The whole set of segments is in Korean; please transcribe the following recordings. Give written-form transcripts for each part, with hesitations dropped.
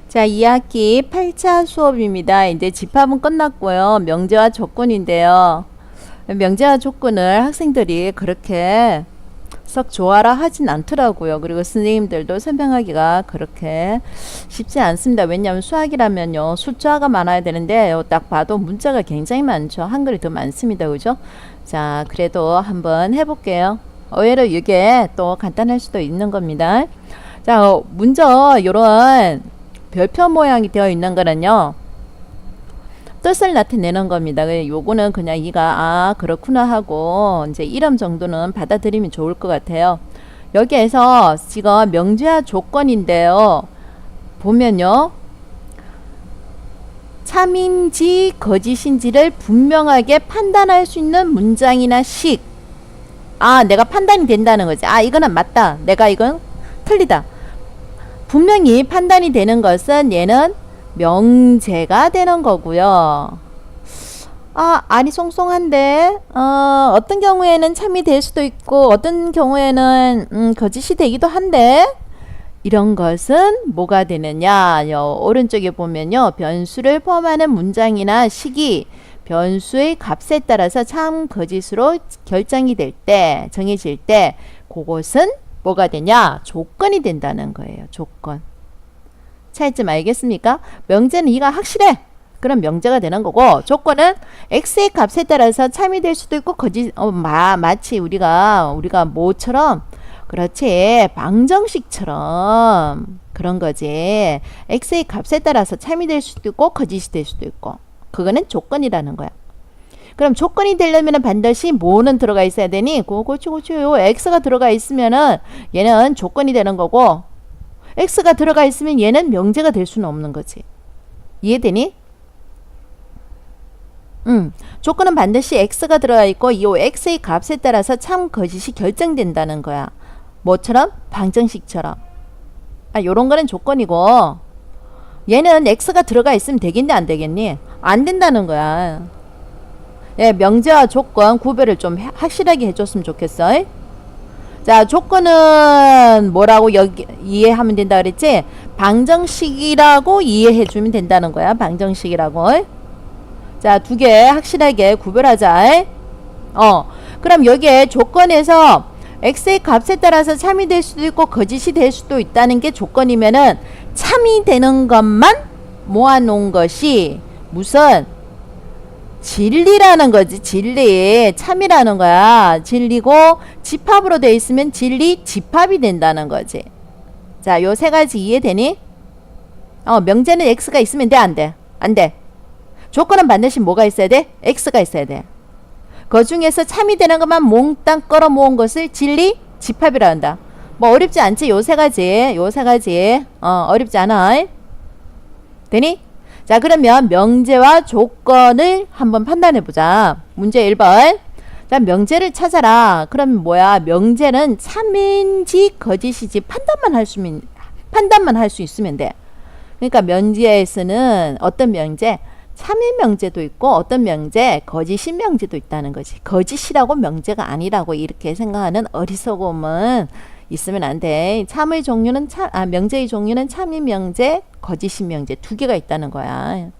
자, 2학기 8차 수업입니다. 이제 집합은 끝났고요. 명제와 조건인데요. 명제와 조건을 학생들이 그렇게 썩 좋아라 하진 않더라고요. 그리고 선생님들도 설명하기가 그렇게 쉽지 않습니다. 왜냐하면 수학이라면요, 숫자가 많아야 되는데 딱 봐도 문자가 굉장히 많죠. 한글이 더 많습니다. 그죠? 자, 그래도 한번 해볼게요. 의외로 이게 또 간단할 수도 있는 겁니다. 자, 먼저 요런 별표 모양이 되어 있는 거는요, 뜻을 나타내는 겁니다. 요거는 그냥 이가 그렇구나 하고 이제 이름 정도는 받아들이면 좋을 것 같아요. 여기에서 지금 명제와 조건인데요, 보면요, 참인지 거짓인지를 분명하게 판단할 수 있는 문장이나 식. 내가 판단이 된다는 거지. 이거는 맞다, 내가 이건 틀리다, 분명히 판단이 되는 것은 얘는 명제가 되는 거고요. 아니 송송한데 어떤 경우에는 참이 될 수도 있고 어떤 경우에는 거짓이 되기도 한데, 이런 것은 뭐가 되느냐, 오른쪽에 보면요, 변수를 포함하는 문장이나 식이 변수의 값에 따라서 참 거짓으로 결정이 될 때, 정해질 때, 그것은 뭐가 되냐? 조건이 된다는 거예요. 조건. 차이점 알겠습니까? 명제는 이가 확실해, 그럼 명제가 되는 거고, 조건은 x의 값에 따라서 참이 될 수도 있고 거짓, 마치 우리가 뭐처럼, 그렇지, 방정식처럼 그런 거지. x의 값에 따라서 참이 될 수도 있고 거짓이 될 수도 있고, 그거는 조건이라는 거야. 그럼 조건이 되려면 반드시 뭐는 들어가 있어야 되니? 그렇죠. 요 x가 들어가 있으면은 얘는 조건이 되는 거고, x가 들어가 있으면 얘는 명제가 될 수는 없는 거지. 이해되니? 조건은 반드시 x가 들어가 있고 이 x의 값에 따라서 참 거짓이 결정된다는 거야. 뭐처럼? 방정식처럼. 요런 거는 조건이고, 얘는 x가 들어가 있으면 되겠니 안 되겠니? 안 된다는 거야. 예, 명제와 조건 구별을 좀 확실하게 해줬으면 좋겠어. 자, 조건은 뭐라고 여기 이해하면 된다 그랬지? 방정식이라고 이해해주면 된다는 거야. 방정식이라고. 자, 두 개 확실하게 구별하자. 그럼 여기에 조건에서 x의 값에 따라서 참이 될 수도 있고 거짓이 될 수도 있다는 게 조건이면은, 참이 되는 것만 모아놓은 것이 무슨 진리라는 거지. 진리, 참이라는 거야. 진리고 집합으로 돼 있으면 진리 집합이 된다는 거지. 자, 요 세 가지 이해되니? 명제는 x가 있으면 돼, 안 돼? 안 돼. 조건은 반드시 뭐가 있어야 돼? x가 있어야 돼. 그 중에서 참이 되는 것만 몽땅 끌어 모은 것을 진리 집합이라 한다. 뭐 어렵지 않지? 요 세 가지, 어렵지 않아. 되니? 자, 그러면 명제와 조건을 한번 판단해 보자. 문제 1번. 자, 명제를 찾아라. 그러면 뭐야? 명제는 참인지 거짓이지 판단만 할 수 있으면 돼. 그러니까 명제에서는 어떤 명제? 참인 명제도 있고 어떤 명제? 거짓인 명제도 있다는 거지. 거짓이라고 명제가 아니라고 이렇게 생각하는 어리석음은 있으면 안 돼. 참의 종류는 명제의 종류는 참인 명제, 거짓인 명제 두 개가 있다는 거야.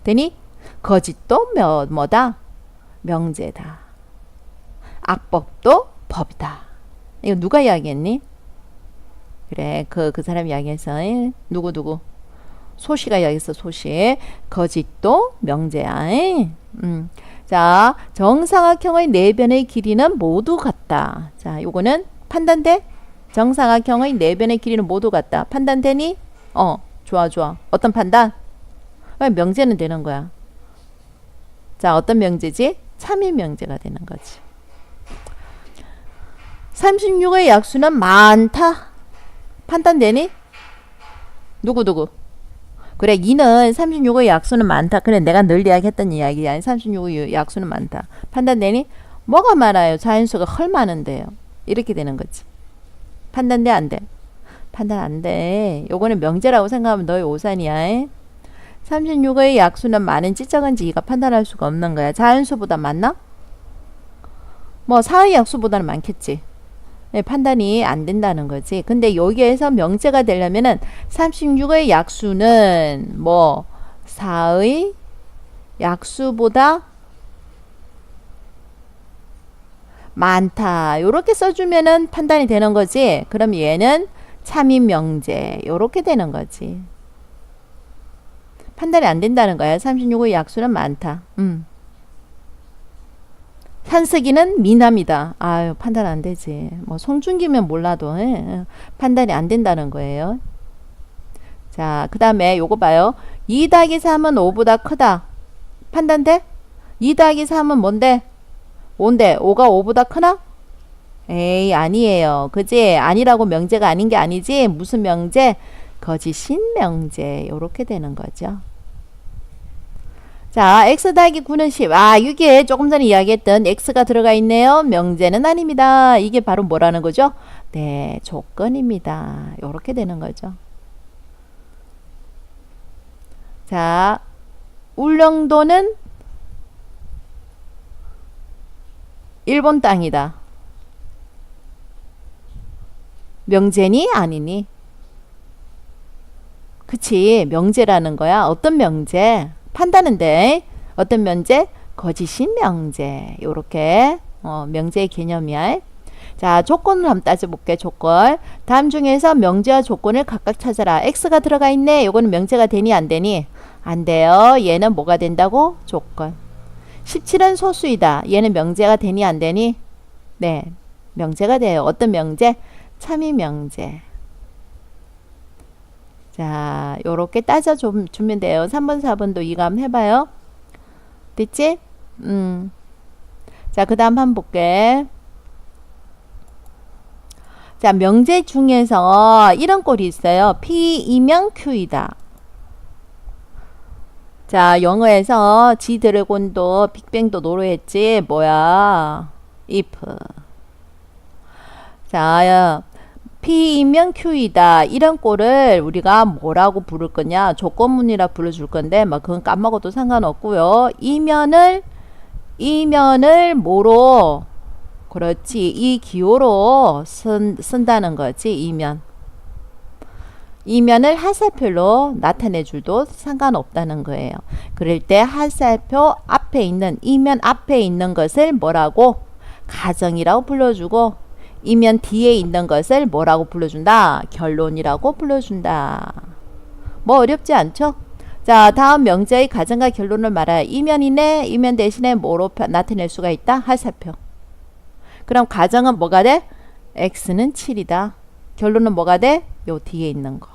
되니? 거짓도 뭐다? 명제다. 악법도 법이다. 이거 누가 이야기했니? 그래, 그 사람 이야기해서. 누구? 소시가 이야기했어. 소시. 거짓도 명제야. 자, 정사각형의 네 변의 길이는 모두 같다. 자, 요거는 판단돼? 정사각형의 네 변의 길이는 모두 같다. 판단되니? 좋아. 어떤 판단? 명제는 되는 거야. 자, 어떤 명제지? 참인 명제가 되는 거지. 36의 약수는 많다. 판단되니? 누구? 그래, 2는 36의 약수는 많다. 그래, 내가 늘 이야기했던 이야기야. 36의 약수는 많다. 판단되니? 뭐가 많아요? 자연수가 헐 많은데요. 이렇게 되는 거지. 판단돼, 안 돼? 판단 안 돼. 요거는 명제라고 생각하면 너의 오산이야. 36의 약수는 많은지 적은지 이가 판단할 수가 없는 거야. 자연수보다 많나? 뭐 4의 약수보다는 많겠지. 네, 판단이 안 된다는 거지. 근데 여기에서 명제가 되려면은 36의 약수는 뭐 4의 약수보다 많다. 요렇게 써주면은 판단이 되는 거지. 그럼 얘는 참인 명제. 요렇게 되는 거지. 판단이 안 된다는 거야. 36의 약수는 많다. 현석이는 미남이다. 아유, 판단 안 되지. 뭐 송중기면 몰라도 판단이 안 된다는 거예요. 자, 그 다음에 요거 봐요. 2 더하기 3은 5보다 크다. 판단 돼? 2 더하기 3은 뭔데? 5인데 5가 5보다 크나? 에이, 아니에요. 그지? 아니라고 명제가 아닌 게 아니지. 무슨 명제? 거짓인 명제. 요렇게 되는 거죠. 자, x 더하기 9는 10. 아, 이게 조금 전에 이야기했던 x가 들어가 있네요. 명제는 아닙니다. 이게 바로 뭐라는 거죠? 네, 조건입니다. 요렇게 되는 거죠. 자, 울릉도는 일본 땅이다. 명제니 아니니? 그치, 명제라는 거야. 어떤 명제? 판다는데 어떤 명제? 거짓인 명제. 요렇게 명제의 개념이야. 자, 조건을 한번 따져볼게. 조건. 다음 중에서 명제와 조건을 각각 찾아라. x가 들어가 있네. 요거는 명제가 되니 안 되니? 안 돼요. 얘는 뭐가 된다고? 조건. 17은 소수이다. 얘는 명제가 되니 안 되니? 네, 명제가 돼요. 어떤 명제? 참이 명제. 자, 요렇게 따져주면 돼요. 3번, 4번도 이거 한번 해봐요. 됐지? 자, 그 다음 한번 볼게. 자, 명제 중에서 이런 꼴이 있어요. P이면 Q이다. 자, 영어에서 지드래곤도 빅뱅도 노래했지. 뭐야? if. 자, P이면 Q이다. 이런 꼴을 우리가 뭐라고 부를 거냐? 조건문이라 불러줄 건데, 막 그건 까먹어도 상관없고요. 이면을 뭐로? 그렇지. 이 기호로 쓴다는 거지. 이면을 하살표로 나타내 줄도 상관없다는 거예요. 그럴 때 하살표 앞에 있는 이면 앞에 있는 것을 뭐라고? 가정이라고 불러주고 이면 뒤에 있는 것을 뭐라고 불러준다? 결론이라고 불러준다. 뭐 어렵지 않죠? 자, 다음 명제의 가정과 결론을 말하여 이면이네. 이면 대신에 뭐로 나타낼 수가 있다? 하살표. 그럼 가정은 뭐가 돼? x는 7이다. 결론은 뭐가 돼? 요 뒤에 있는 거.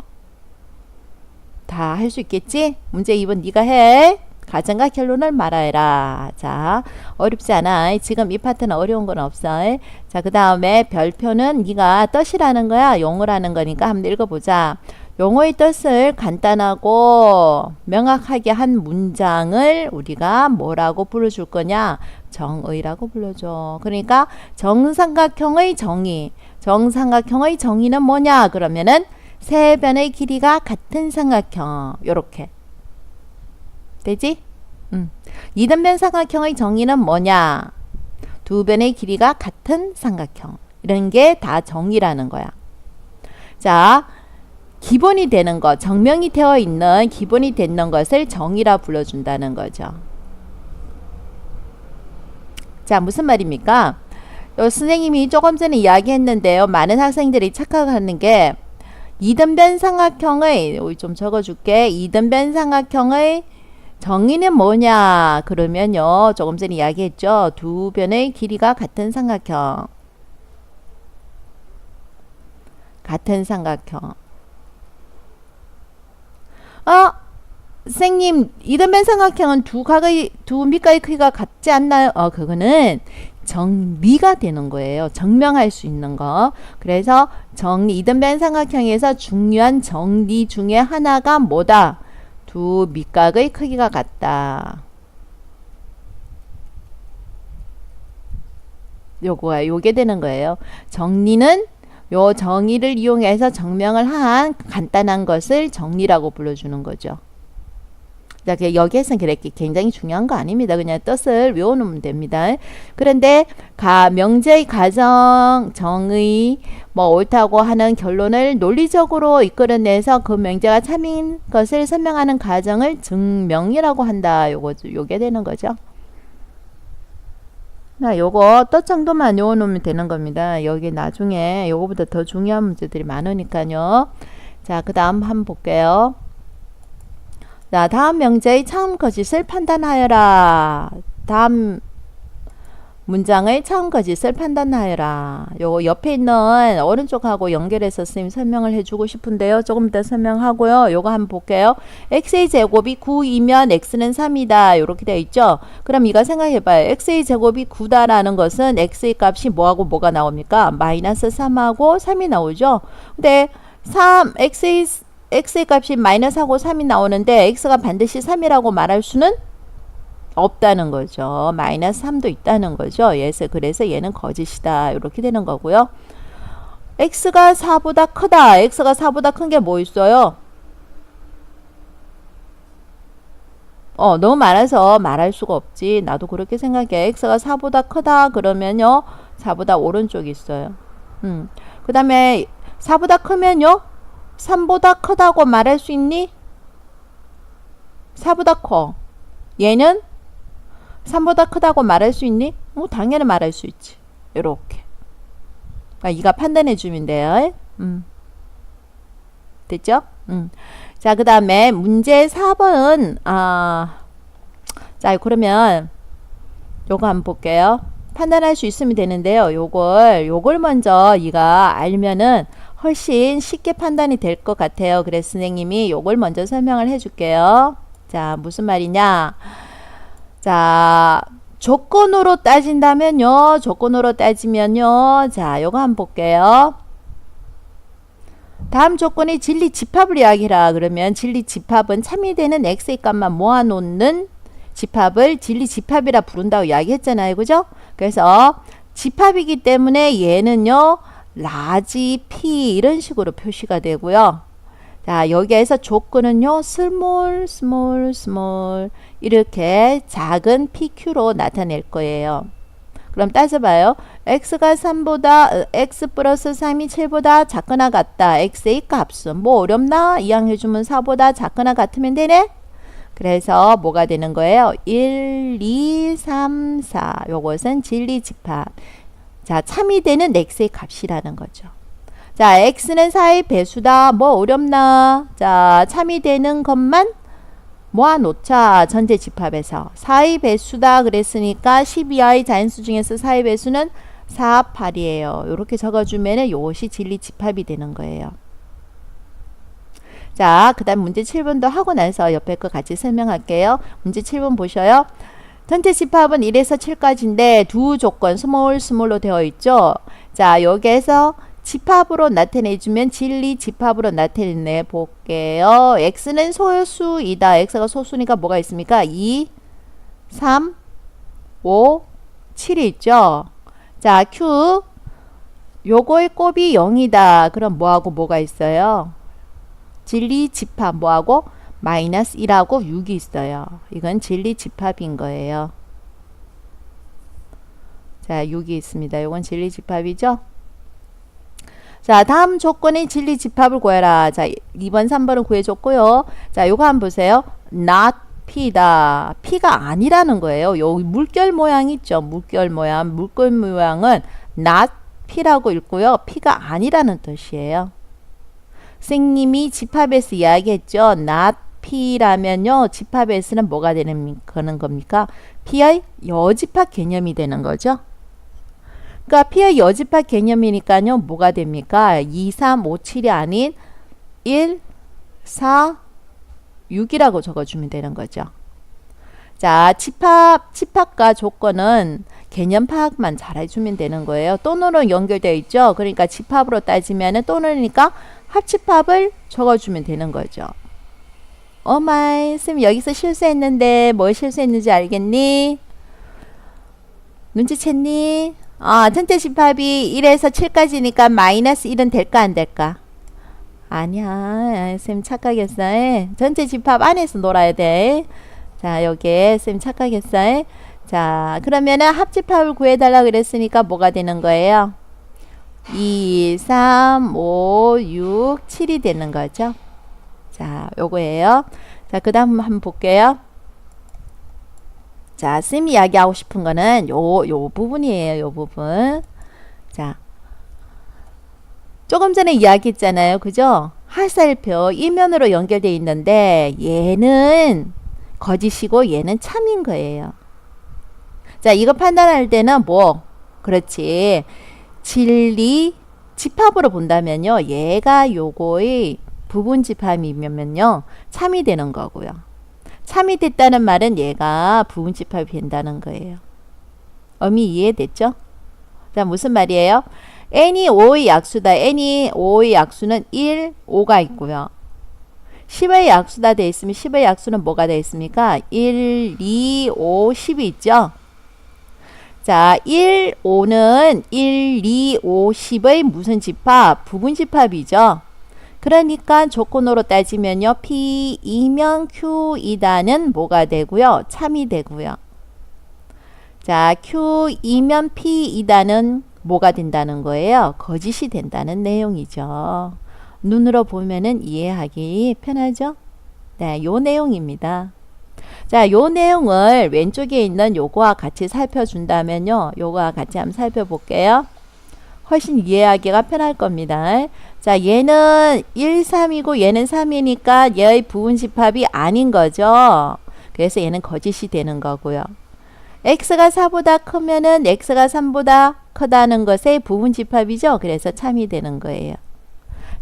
다 할 수 있겠지? 문제 2번 네가 해. 가정과 결론을 말하여라. 자, 어렵지 않아. 지금 이 파트는 어려운 건 없어. 자, 그 다음에 별표는 네가 뜻이라는 거야. 용어라는 거니까 한번 읽어보자. 용어의 뜻을 간단하고 명확하게 한 문장을 우리가 뭐라고 불러줄 거냐? 정의라고 불러줘. 그러니까 정삼각형의 정의. 정삼각형의 정의는 뭐냐? 그러면은 세 변의 길이가 같은 삼각형. 요렇게. 되지? 이등변 삼각형의 정의는 뭐냐? 두 변의 길이가 같은 삼각형. 이런 게 다 정의라는 거야. 자, 기본이 되는 것, 정명이 되어 있는 기본이 되는 것을 정의라 불러준다는 거죠. 자, 무슨 말입니까? 선생님이 조금 전에 이야기했는데요. 많은 학생들이 착각하는 게 이등변 삼각형의 좀 적어줄게. 이등변 삼각형의 정의는 뭐냐? 그러면요. 조금 전에 이야기했죠. 두 변의 길이가 같은 삼각형. 같은 삼각형. 선생님, 이등변 삼각형은 두 밑가의 크기가 같지 않나요? 그거는 정리가 되는 거예요. 증명할 수 있는 거. 그래서 이등변 삼각형에서 중요한 정리 중에 하나가 뭐다? 두 밑각의 크기가 같다. 요게 되는 거예요. 정리는 요 정의를 이용해서 증명을 한 간단한 것을 정리라고 불러주는 거죠. 여기에서는 그렇게 굉장히 중요한 거 아닙니다. 그냥 뜻을 외워놓으면 됩니다. 그런데 명제의 가정, 정의, 뭐 옳다고 하는 결론을 논리적으로 이끌어내서 그 명제가 참인 것을 설명하는 과정을 증명이라고 한다. 요게 되는 거죠. 요거 뜻 정도만 외워놓으면 되는 겁니다. 여기 나중에 요거보다 더 중요한 문제들이 많으니까요. 자, 그 다음 한번 볼게요. 자, 다음 명제의 차음 거짓을 판단하여라. 다음 문장의 차음 거짓을 판단하여라. 요 옆에 있는 오른쪽하고 연결해서 선생님 설명을 해주고 싶은데요. 조금 더 설명하고요. 요거 한번 볼게요. x의 제곱이 9이면 x는 3이다. 요렇게 되어 있죠. 그럼 이거 생각해봐요. x의 제곱이 9다라는 것은 x의 값이 뭐하고 뭐가 나옵니까? 마이너스 3하고 3이 나오죠. 근데 x의 값이 마이너스하고 3이 나오는데 x가 반드시 3이라고 말할 수는 없다는 거죠. 마이너스 3도 있다는 거죠. 그래서 얘는 거짓이다. 이렇게 되는 거고요. x가 4보다 크다. x가 4보다 큰 게 뭐 있어요? 너무 많아서 말할 수가 없지. 나도 그렇게 생각해. x가 4보다 크다 그러면요. 4보다 오른쪽이 있어요. 그 다음에 4보다 크면요. 3보다 크다고 말할 수 있니? 4보다 커. 얘는 3보다 크다고 말할 수 있니? 당연히 말할 수 있지. 요렇게. 이가 판단해 주면 돼요. 됐죠? 자, 그 다음에 문제 4번. 자, 그러면 요거 한번 볼게요. 판단할 수 있으면 되는데요. 요걸 먼저 이가 알면은 훨씬 쉽게 판단이 될 것 같아요. 그래서 선생님이 요걸 먼저 설명을 해줄게요. 자, 무슨 말이냐? 자, 조건으로 따지면요. 자, 요거 한번 볼게요. 다음 조건이 진리 집합을 이야기해라. 그러면 진리 집합은 참이 되는 x의 값만 모아놓는 집합을 진리 집합이라 부른다고 이야기했잖아요. 그죠? 그래서 집합이기 때문에 얘는요. 라지 p 이런 식으로 표시가 되고요. 자, 여기에서 조건은요. 스몰 이렇게 작은 pq로 나타낼 거예요. 그럼 따져봐요. x가 3보다 x 플러스 3이 7보다 작거나 같다. x의 값은 뭐 어렵나? 이항해주면 4보다 작거나 같으면 되네. 그래서 뭐가 되는 거예요? 1, 2, 3, 4. 요것은 진리 집합. 자, 참이 되는 x의 값이라는 거죠. 자, x는 4의 배수다. 뭐 어렵나? 자, 참이 되는 것만 모아놓자. 전체 집합에서 4의 배수다 그랬으니까 12의 자연수 중에서 4의 배수는 4, 8이에요. 이렇게 적어주면 이것이 진리 집합이 되는 거예요. 자, 그 다음 문제 7번도 하고 나서 옆에 거 같이 설명할게요. 문제 7번 보셔요. 전체 집합은 1에서 7까지인데 두 조건 스몰로 되어 있죠. 자, 여기에서 집합으로 나타내주면 진리 집합으로 나타내 볼게요. x는 소수이다. x가 소수니까 뭐가 있습니까? 2, 3, 5, 7이 있죠. 자, q 요거의 곱이 0이다. 그럼 뭐하고 뭐가 있어요? 진리 집합 뭐하고? 마이너스 1하고 6이 있어요. 이건 진리 집합인 거예요. 자, 6이 있습니다. 이건 진리 집합이죠. 자, 다음 조건이 진리 집합을 구해라. 자, 2번, 3번을 구해줬고요. 자, 요거 한번 보세요. not p다. p가 아니라는 거예요. 여기 물결 모양 있죠. 물결 모양은 not p라고 읽고요. p가 아니라는 뜻이에요. 선생님이 집합에서 이야기했죠. not p라면요. 집합에서는 뭐가 되는 겁니까? p의 여집합 개념이 되는 거죠. 그러니까 p의 여집합 개념이니까요. 뭐가 됩니까? 2, 3, 5, 7이 아닌 1, 4, 6이라고 적어주면 되는 거죠. 자, 집합과 조건은 개념 파악만 잘 해주면 되는 거예요. 또는으로 연결되어 있죠. 그러니까 집합으로 따지면 또는이니까 합집합을 적어주면 되는 거죠. 어마이, 쌤 여기서 실수했는데 뭘 실수했는지 알겠니? 눈치챘니? 전체 집합이 1에서 7까지니까 마이너스 1은 될까 안 될까? 아니야. 쌤 착각했어. 전체 집합 안에서 놀아야 돼. 자, 여기에 쌤 착각했어. 자, 그러면은 합집합을 구해달라 그랬으니까 뭐가 되는 거예요? 2, 3, 5, 6, 7이 되는 거죠. 자, 요거예요. 자, 그 다음 한번 볼게요. 자, 쌤이 이야기하고 싶은 거는 요 부분이에요. 요 부분. 자, 조금 전에 이야기했잖아요. 그죠? 하살표 이면으로 연결되어 있는데 얘는 거짓이고 얘는 참인 거예요. 자, 이거 판단할 때는 뭐? 그렇지. 진리 집합으로 본다면요. 얘가 요거의 부분 집합이면요. 참이 되는 거고요. 참이 됐다는 말은 얘가 부분 집합이 된다는 거예요. 의미 이해됐죠? 자, 무슨 말이에요? n이 5의 약수다. n이 5의 약수는 1, 5가 있고요. 10의 약수다 돼 있으면 10의 약수는 뭐가 돼 있습니까? 1, 2, 5, 10이 있죠? 자, 1, 5는 1, 2, 5, 10의 무슨 집합? 부분 집합이죠. 그러니까 조건으로 따지면요. P2면 Q2다는 뭐가 되고요? 참이 되고요. 자, Q2면 P2다는 뭐가 된다는 거예요? 거짓이 된다는 내용이죠. 눈으로 보면은 이해하기 편하죠? 네, 요 내용입니다. 자, 요 내용을 왼쪽에 있는 요거와 같이 살펴준다면요. 요거와 같이 한번 살펴볼게요. 훨씬 이해하기가 편할 겁니다. 자, 얘는 1, 3이고 얘는 3이니까 얘의 부분 집합이 아닌 거죠. 그래서 얘는 거짓이 되는 거고요. x가 4보다 크면은 x가 3보다 크다는 것의 부분 집합이죠. 그래서 참이 되는 거예요.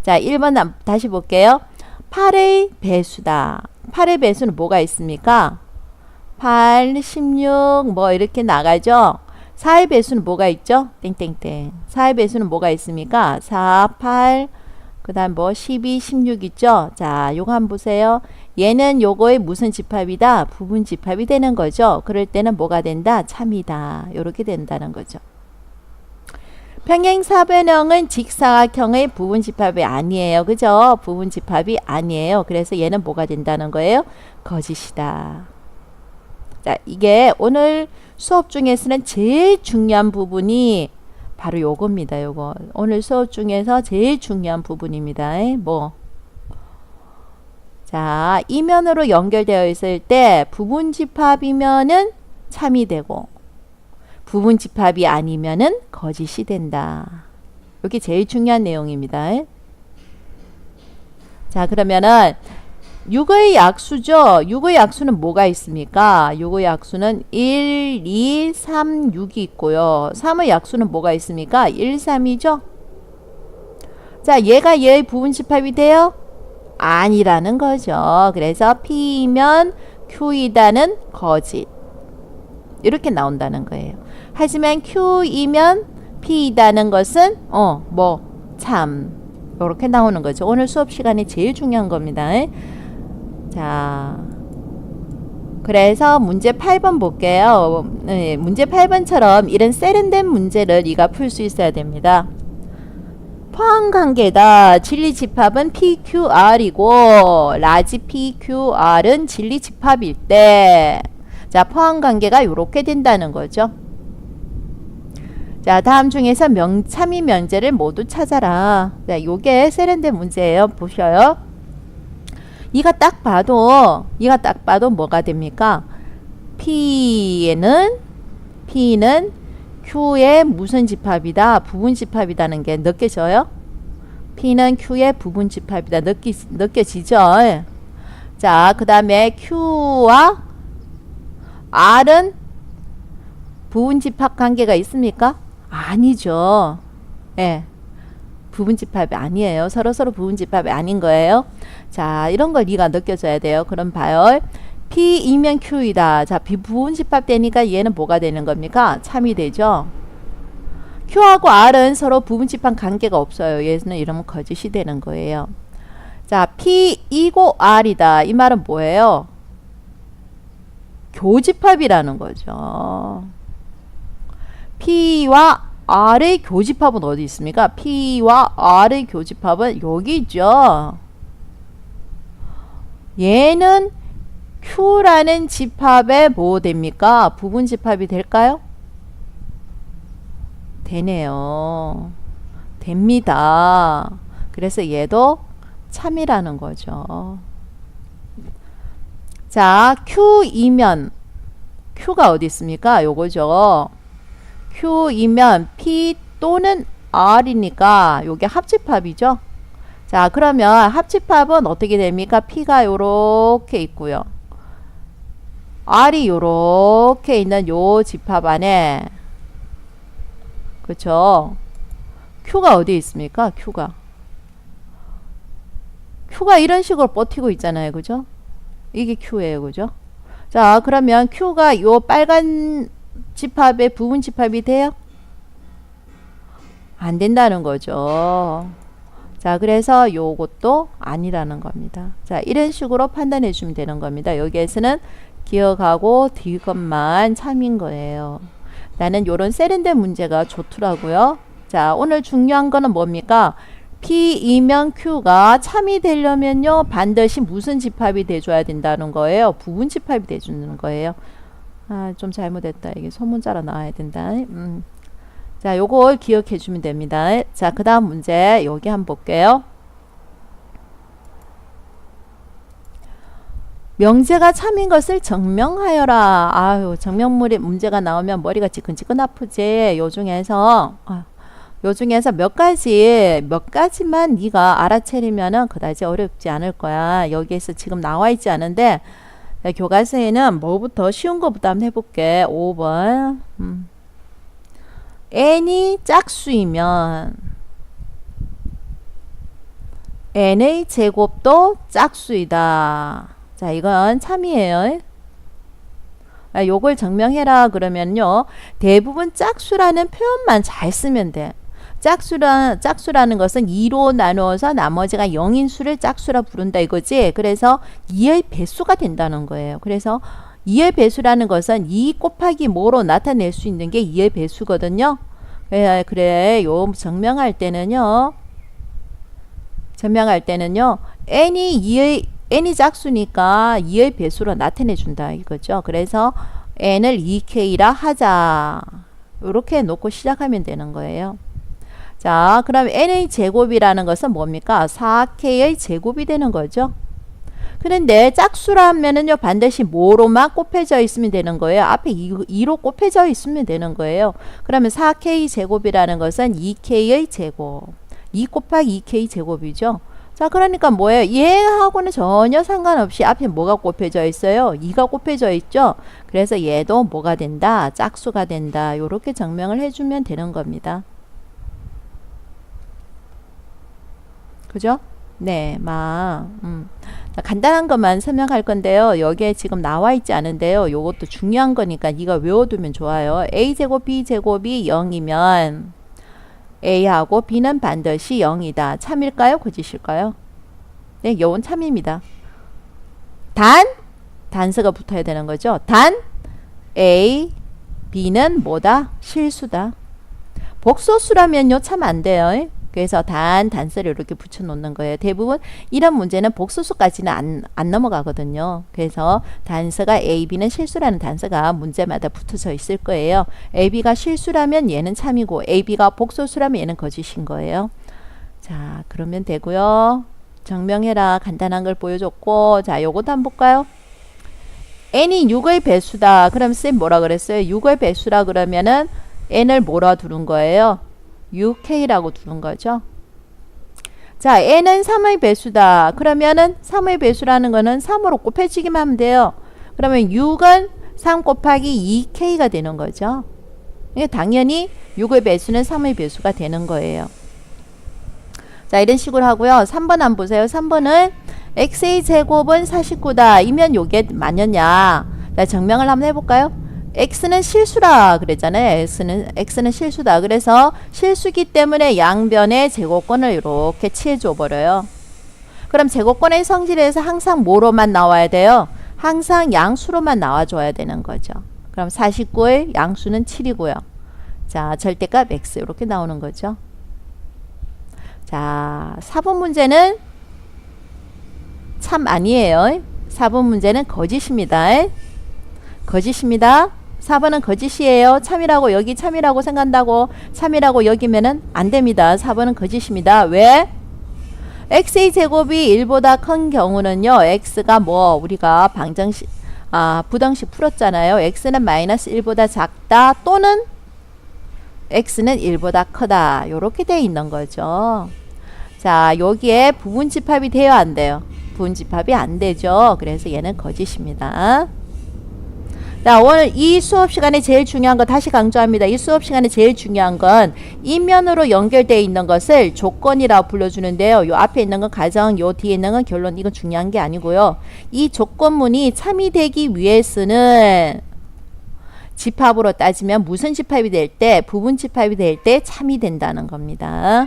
자, 1번 다시 볼게요. 8의 배수다. 8의 배수는 뭐가 있습니까? 8, 16 뭐 이렇게 나가죠. 4의 배수는 뭐가 있죠? 땡땡땡. 4의 배수는 뭐가 있습니까? 4, 8, 그 다음 뭐 12, 16 있죠? 자, 요거 한번 보세요. 얘는 요거의 무슨 집합이다? 부분 집합이 되는 거죠. 그럴 때는 뭐가 된다? 참이다. 요렇게 된다는 거죠. 평행사변형은 직사각형의 부분 집합이 아니에요. 그죠? 부분 집합이 아니에요. 그래서 얘는 뭐가 된다는 거예요? 거짓이다. 자, 이게 오늘 수업 중에서는 제일 중요한 부분이 바로 요겁니다. 요거. 오늘 수업 중에서 제일 중요한 부분입니다. 뭐. 자, 이면으로 연결되어 있을 때 부분 집합이면은 참이 되고 부분 집합이 아니면은 거짓이 된다. 여기 제일 중요한 내용입니다. 자, 그러면은 6의 약수죠. 6의 약수는 뭐가 있습니까? 6의 약수는 1, 2, 3, 6이 있고요. 3의 약수는 뭐가 있습니까? 1, 3이죠. 자, 얘가 얘의 부분 집합이 돼요? 아니라는 거죠. 그래서 P이면 Q이다는 거짓. 이렇게 나온다는 거예요. 하지만 Q이면 P이다는 것은 참. 이렇게 나오는 거죠. 오늘 수업 시간에 제일 중요한 겁니다. 자, 그래서 문제 8번 볼게요. 네, 문제 8번처럼 이런 세련된 문제를 네가 풀 수 있어야 됩니다. 포함관계다. 진리집합은 PQR이고 라지 PQR은 진리집합일 때, 자, 포함관계가 이렇게 된다는 거죠. 자, 다음 중에서 참이 면제를 모두 찾아라. 자, 요게 세련된 문제예요. 보셔요. 이가 딱 봐도 뭐가 됩니까? P는 Q의 무슨 집합이다? 부분 집합이라는 게 느껴져요? P는 Q의 부분 집합이다. 느껴지죠? 자, 그 다음에 Q와 R은 부분 집합 관계가 있습니까? 아니죠. 예. 부분 집합이 아니에요. 서로 부분 집합이 아닌 거예요. 자, 이런 걸 네가 느껴줘야 돼요. 그럼 봐요. P이면 Q이다. 자, 비부분 집합 되니까 얘는 뭐가 되는 겁니까? 참이 되죠. Q하고 R은 서로 부분 집합 관계가 없어요. 얘는 이러면 거짓이 되는 거예요. 자, P이고 R이다. 이 말은 뭐예요? 교집합이라는 거죠. P와 R의 교집합은 어디 있습니까? P와 R의 교집합은 여기 있죠. 얘는 Q라는 집합에 뭐 됩니까? 부분 집합이 될까요? 되네요. 됩니다. 그래서 얘도 참이라는 거죠. 자, Q이면 Q가 어디 있습니까? 요거죠. Q이면 P 또는 R이니까 요게 합집합이죠. 자, 그러면 합집합은 어떻게 됩니까? P가 요렇게 있고요. R이 요렇게 있는 요 집합 안에, 그쵸? Q가 어디 있습니까? Q가 이런 식으로 버티고 있잖아요. 그죠? 이게 Q예요. 그죠? 자, 그러면 Q가 요 빨간 집합의 부분 집합이 돼요? 안 된다는 거죠. 자, 그래서 요것도 아니라는 겁니다. 자, 이런 식으로 판단해 주면 되는 겁니다. 여기에서는 기억하고 뒤 것만 참인 거예요. 나는 요런 세련된 문제가 좋더라고요. 자, 오늘 중요한 거는 뭡니까? P이면 Q가 참이 되려면요, 반드시 무슨 집합이 돼줘야 된다는 거예요? 부분 집합이 돼주는 거예요. 아, 좀 잘못했다. 이게 소문자로 나와야 된다. 자, 요걸 기억해 주면 됩니다. 자, 그 다음 문제 여기 한번 볼게요. 명제가 참인 것을 증명하여라. 아유, 증명물에 문제가 나오면 머리가 지끈지끈 아프지. 요 중에서 몇 가지만 네가 알아채리면은 그다지 어렵지 않을 거야. 여기에서 지금 나와 있지 않은데 교과서에는 뭐부터 쉬운 거부터 한번 해볼게. 5번. n이 짝수이면 n의 제곱도 짝수이다. 자, 이건 참이에요. 요걸 증명해라 그러면요, 대부분 짝수라는 표현만 잘 쓰면 돼. 짝수라는 것은 2로 나누어서 나머지가 0인 수를 짝수라 부른다 이거지. 그래서 2의 배수가 된다는 거예요. 그래서 2의 배수라는 것은 2 곱하기 뭐로 나타낼 수 있는 게 2의 배수거든요. 그래, 요 증명할 때는요, n이 짝수니까 2의 배수로 나타내 준다 이거죠. 그래서 n을 2k라 하자. 이렇게 놓고 시작하면 되는 거예요. 자, 그럼 n의 제곱이라는 것은 뭡니까? 4k의 제곱이 되는 거죠. 그런데 짝수라면은요, 반드시 뭐로만 곱해져 있으면 되는 거예요. 앞에 2로 곱해져 있으면 되는 거예요. 그러면 4k 제곱이라는 것은 2k의 제곱. 2 곱하기 2k 제곱이죠. 자, 그러니까 뭐예요? 얘하고는 전혀 상관없이 앞에 뭐가 곱해져 있어요? 2가 곱해져 있죠. 그래서 얘도 뭐가 된다? 짝수가 된다. 요렇게 증명을 해주면 되는 겁니다. 그죠? 네, 간단한 것만 설명할 건데요. 여기에 지금 나와 있지 않은데요. 요것도 중요한 거니까 네가 외워두면 좋아요. a제곱 b제곱이 0이면 a하고 b는 반드시 0이다. 참일까요? 거짓일까요? 네, 요건 참입니다. 단서가 붙어야 되는 거죠. 단 a, b는 뭐다? 실수다. 복소수라면요, 참 안 돼요. 그래서 단서를 이렇게 붙여놓는 거예요. 대부분 이런 문제는 복소수까지는 안 넘어가거든요. 그래서 단서가 A, B는 실수라는 단서가 문제마다 붙어져 있을 거예요. A, B가 실수라면 얘는 참이고 A, B가 복소수라면 얘는 거짓인 거예요. 자, 그러면 되고요. 증명해라. 간단한 걸 보여줬고, 자, 요것도 한번 볼까요? n이 6의 배수다. 그럼 쌤 뭐라 그랬어요? 6의 배수라 그러면은 n을 뭐라 두는 거예요? 6k라고 두는 거죠. 자, n은 3의 배수다. 그러면은 3의 배수라는 거는 3으로 곱해지기만 하면 돼요. 그러면 6은 3 곱하기 2k가 되는 거죠. 당연히 6의 배수는 3의 배수가 되는 거예요. 자, 이런 식으로 하고요. 3번 한번 보세요. 3번은 x의 제곱은 49다. 이면 요게 맞느냐? 자, 증명을 한번 해볼까요? x는 실수라 그랬잖아요. x는 실수다. 그래서 실수기 때문에 양변의 제곱권을 이렇게 취해줘 버려요. 그럼 제곱권의 성질에서 항상 뭐로만 나와야 돼요? 항상 양수로만 나와줘야 되는 거죠. 그럼 49의 양수는 7이고요. 자, 절대값 x 이렇게 나오는 거죠. 자, 4번 문제는 참 아니에요. 4번 문제는 거짓입니다. 거짓입니다. 4번은 거짓이에요. 참이라고 여기 참이라고 생각한다고 참이라고 여기면은 안 됩니다. 4번은 거짓입니다. 왜? x의 제곱이 1보다 큰 경우는요. x가 뭐 우리가 부등식 풀었잖아요. x는 마이너스 1보다 작다 또는 x는 1보다 크다. 요렇게 돼 있는 거죠. 자, 여기에 부분집합이 돼요, 안 돼요? 부분집합이 안 되죠. 그래서 얘는 거짓입니다. 자, 오늘 이 수업 시간에 제일 중요한 거 다시 강조합니다. 이 수업 시간에 제일 중요한 건 이면으로 연결되어 있는 것을 조건이라고 불러주는데요. 요 앞에 있는 건 가정, 요 뒤에 있는 건 결론. 이건 중요한 게 아니고요. 이 조건문이 참이 되기 위해서는 집합으로 따지면 무슨 집합이 될 때? 부분 집합이 될 때 참이 된다는 겁니다.